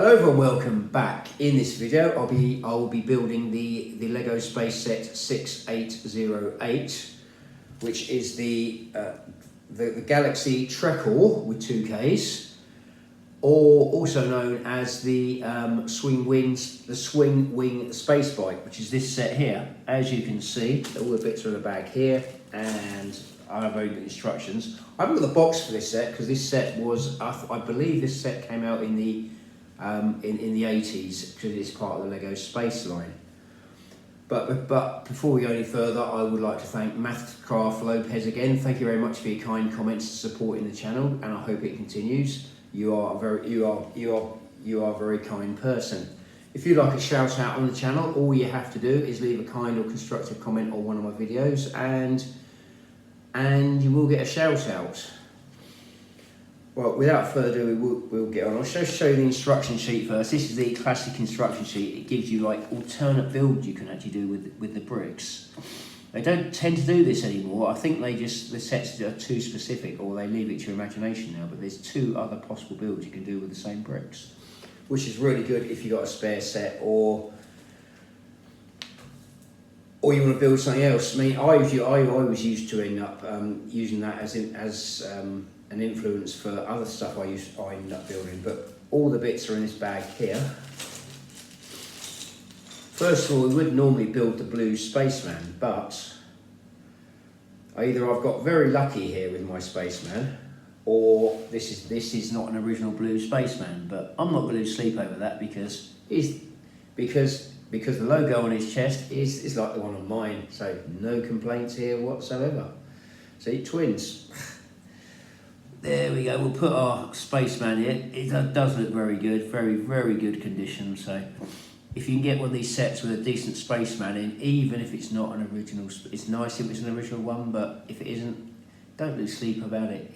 Hello everyone, welcome back. In this video I will be building the Lego Space Set 6808, which is the Galaxy Trekkor with 2 Ks, or also known as the Swing Wing Space Bike, which is this set here. As you can see, all the bits are in the bag here, and I have very good instructions. I haven't got the box for this set because this set was, I believe this set came out in the 80s because it's part of the Lego Space line. But before we go any further, I would like to thank Mathcraft Lopez again. Thank you very much for your kind comments and supporting the channel, and I hope it continues. You are a very kind person. If you'd like a shout out on the channel, all you have to do is leave a kind or constructive comment on one of my videos, and you will get a shout out. Well, without further ado, we'll get on. I'll just show you the instruction sheet first. This is the classic instruction sheet. It gives you like alternate builds you can actually do with the bricks. They don't tend to do this anymore. I think the sets are too specific, or they leave it to your imagination now, but there's 2 other possible builds you can do with the same bricks, which is really good if you've got a spare set, or you want to build something else. I mean, I was used to end up using that as an influence for other stuff I ended up building, but all the bits are in this bag here. First of all, we would normally build the blue spaceman, but either I've got very lucky here with my spaceman, or this is not an original blue spaceman. But I'm not going to sleep over that because the logo on his chest is like the one on mine, so no complaints here whatsoever. See, twins. There we go, we'll put our spaceman here. It does look very good, very good condition. So if you can get one of these sets with a decent spaceman in, even if it's not an original, it's nice if it's an original one, but if it isn't, don't lose sleep about it.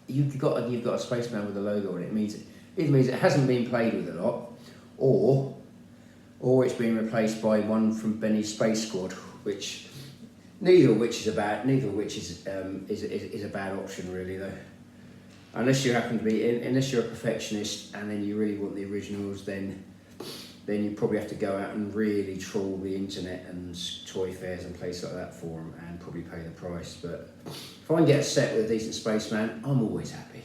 You've got a spaceman with a logo on it. It means it hasn't been played with a lot, or it's been replaced by one from Benny's Space Squad, which neither of which is a bad option really though. Unless you happen to be, unless you're a perfectionist and then you really want the originals, then you probably have to go out and really trawl the internet and toy fairs and places like that for them, and probably pay the price. But if I can get a set with a decent spaceman, I'm always happy.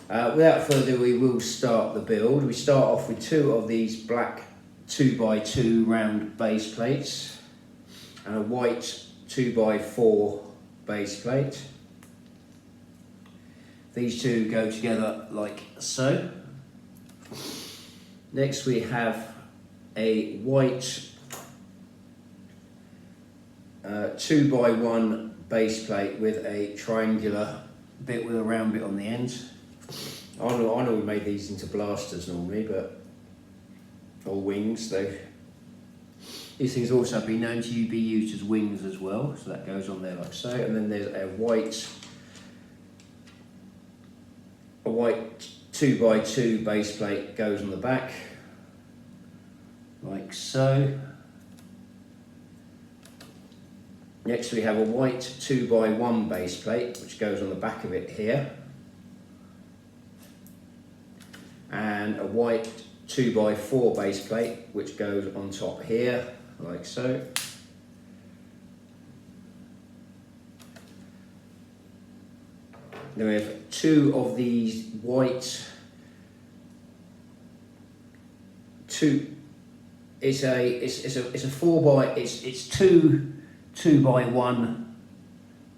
Without further ado, we will start the build. We start off with 2 of these black 2x2 round base plates and a white 2x4 base plate. These 2 go together like so. Next we have a white 2x1 base plate with a triangular bit with a round bit on the end. I know we made these into blasters normally, or wings though. These things also have been known to be used as wings as well, so that goes on there like so. And then there's a white 2x2 base plate goes on the back like so. Next we have a white 2x1 base plate which goes on the back of it here, and a white 2x4 base plate which goes on top here like so. Then we have 2 of these white it's two 2x1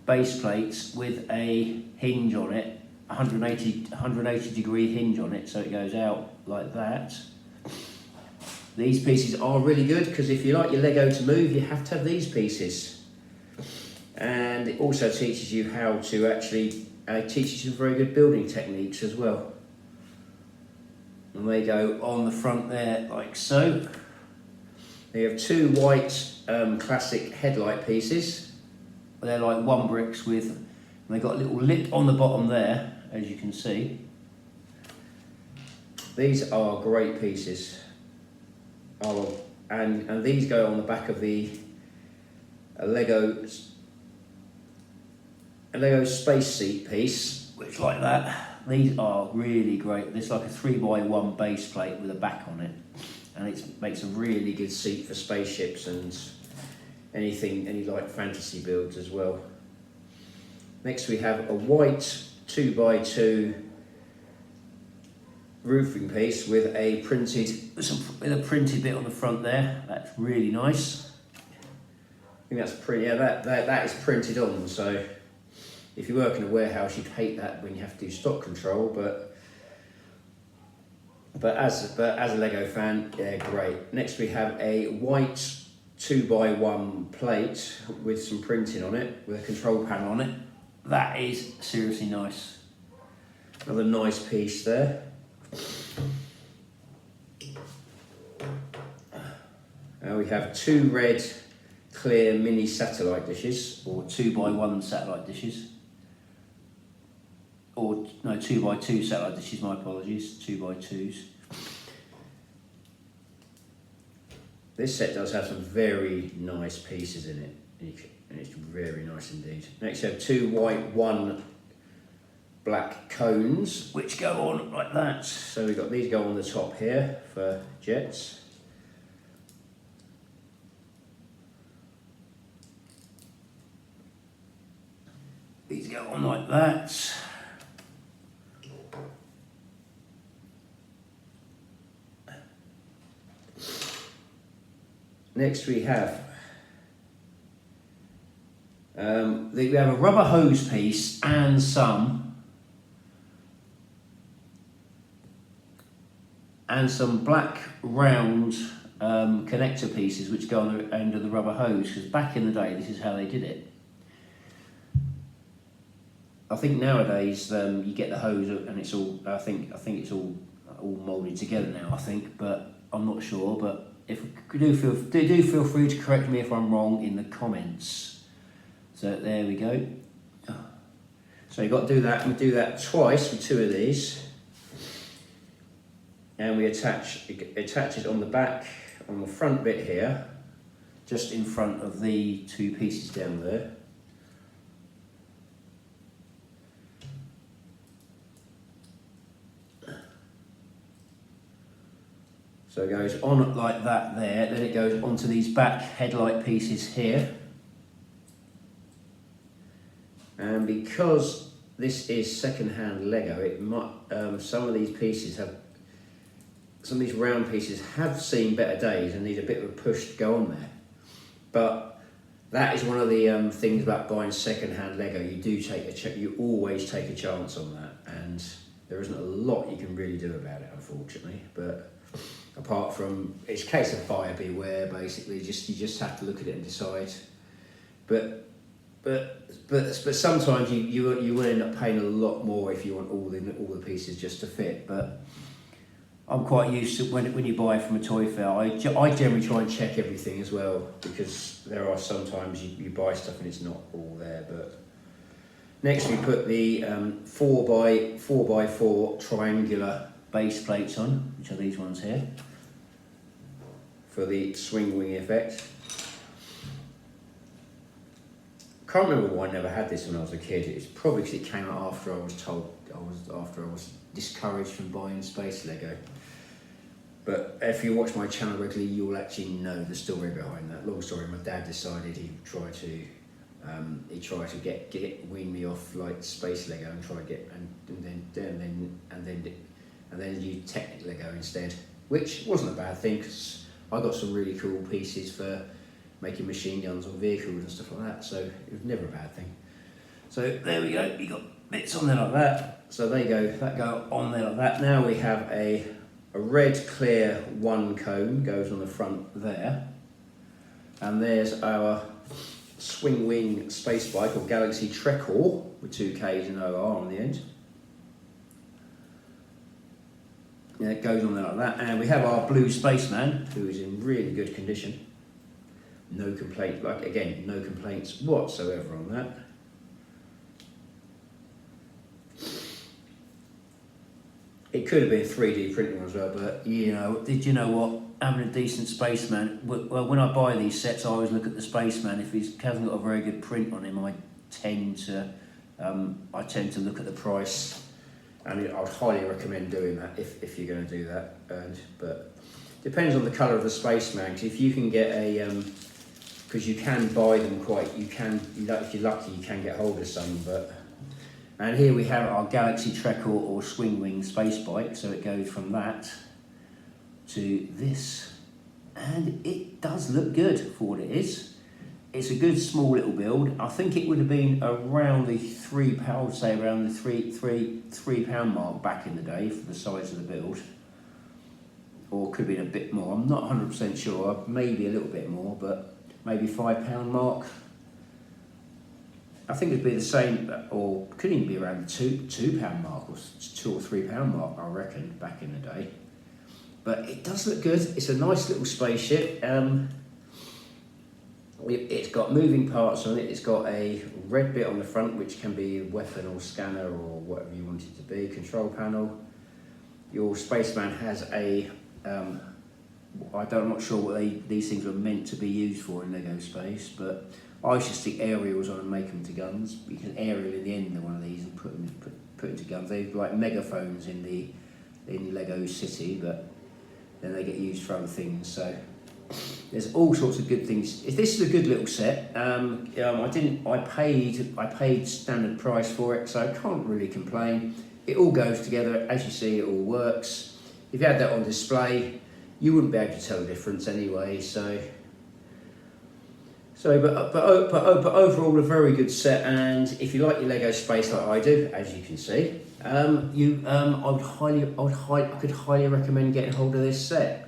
base plates with a hinge on it, 180 degree hinge on it, so it goes out like that. These pieces are really good because if you like your Lego to move, you have to have these pieces. And it also teaches you how to actually teaches you very good building techniques as well. And they go on the front there like so. They have 2 white classic headlight pieces. They're like 1 bricks with, and they've got a little lip on the bottom there, as you can see. These are great pieces. And these go on the back of the Lego space seat piece, which like that. these are really great. There's like a 3x1 base plate with a back on it, and it makes a really good seat for spaceships and any like fantasy builds as well. Next we have a white 2x2 roofing piece with a printed bit on the front there. That's really nice. I think that's pretty. Yeah, that is printed on. So if you work in a warehouse, you'd hate that when you have to do stock control. But as a Lego fan, yeah, great. Next we have a white 2x1 plate with some printing on it, with a control panel on it. That is seriously nice. Another nice piece there. We have two red clear mini satellite dishes, or 2x1 satellite dishes. Or no, 2x2 satellite dishes, my apologies, 2x2s. This set does have some very nice pieces in it, and it's very nice indeed. Next, you have two white, one black cones, which go on like that. So we've got these go on the top here for jets. These go on like that. Next we have we have a rubber hose piece and some black round connector pieces which go on the end of the rubber hose, because back in the day this is how they did it. I think nowadays you get the hose and it's all. I think it's all moulded together now. I think, but I'm not sure. But if you do feel free to correct me if I'm wrong in the comments. So there we go. So you've got to do that. We do that twice with two of these, and we attach it on the back, on the front bit here, just in front of the two pieces down there. So it goes on like that there, then it goes onto these back headlight pieces here. And because this is second-hand Lego, it might some of these round pieces have seen better days and need a bit of a push to go on there. But that is one of the things about buying second-hand Lego. You always take a chance on that, and there isn't a lot you can really do about it, unfortunately. But apart from, it's a case of buyer beware, basically. You just have to look at it and decide. But sometimes you will end up paying a lot more if you want all the pieces just to fit. But I'm quite used to when you buy from a toy fair, I generally try and check everything as well, because there are sometimes you buy stuff and it's not all there. But next we put the 4x4 triangular base plates on, which are these ones here, for the swing wing effect. Can't remember why I never had this when I was a kid. It's probably because it came out after I was discouraged from buying space Lego. But if you watch my channel regularly, you'll actually know the story behind that. Long story. My dad decided he tried to wean me off like space Lego and then use Technic Lego instead, which wasn't a bad thing because I got some really cool pieces for making machine guns on vehicles and stuff like that, so it was never a bad thing. So there we go, you got bits on there like that, so they go on there like that. Now we have a red clear one cone goes on the front there, and there's our swing wing space bike or Galaxy Trekkor with 2 Ks and OR on the end. Yeah, it goes on there like that, and we have our blue spaceman, who is in really good condition. No complaint, no complaints whatsoever on that. It could have been 3D printing as well, but did you know what? Having a decent spaceman, well, when I buy these sets, I always look at the spaceman. If he hasn't got a very good print on him, I tend to look at the price and I'd highly recommend doing that if you're going to do that. But depends on the colour of the spaceman. Because if you can get a, because you can buy them if you're lucky, you can get hold of some. And here we have our Galaxy Trekkor or Swing Wing space bike. So it goes from that to this, and it does look good for what it is. It's a good small little build. I think it would have been around the £3, say around the three pound mark back in the day for the size of the build, or could have been a bit more. I'm not 100% sure. Maybe a little bit more, but maybe £5 mark. I think it'd be the same, or could even be around the £2 mark or £2 or £3 mark. I reckon back in the day. But it does look good. It's a nice little spaceship. It's got moving parts on it. It's got a red bit on the front, which can be a weapon or scanner or whatever you want it to be, control panel. Your spaceman has a, I'm not sure what these things are meant to be used for in Lego Space, but I used to stick aerials on and make them to guns. You can aerial in the end of one of these and put into guns. They're like megaphones in Lego City, but then they get used for other things. So there's all sorts of good things. This is a good little set. I paid standard price for it, so I can't really complain. It all goes together, as you see. It all works. If you had that on display, you wouldn't be able to tell the difference anyway. But overall, a very good set. And if you like your Lego Space like I do, as you can see, I could highly recommend getting hold of this set.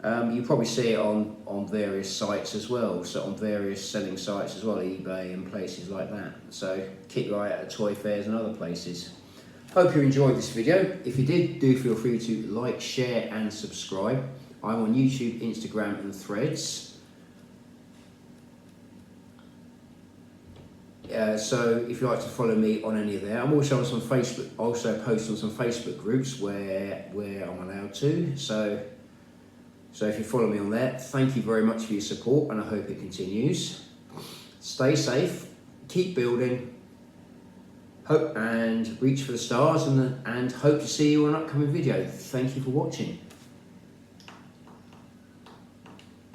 You probably see it on various sites as well, so on various selling sites as well, eBay and places like that. So keep your eye out at toy fairs and other places. Hope you enjoyed this video. If you did, do feel free to like, share and subscribe. I'm on YouTube, Instagram and Threads. So if you'd like to follow me on any of there, I'm also on some Facebook. Also post on some Facebook groups where I'm allowed to. So if you follow me on there, thank you very much for your support, and I hope it continues. Stay safe, keep building, hope and reach for the stars, and hope to see you on an upcoming video. Thank you for watching.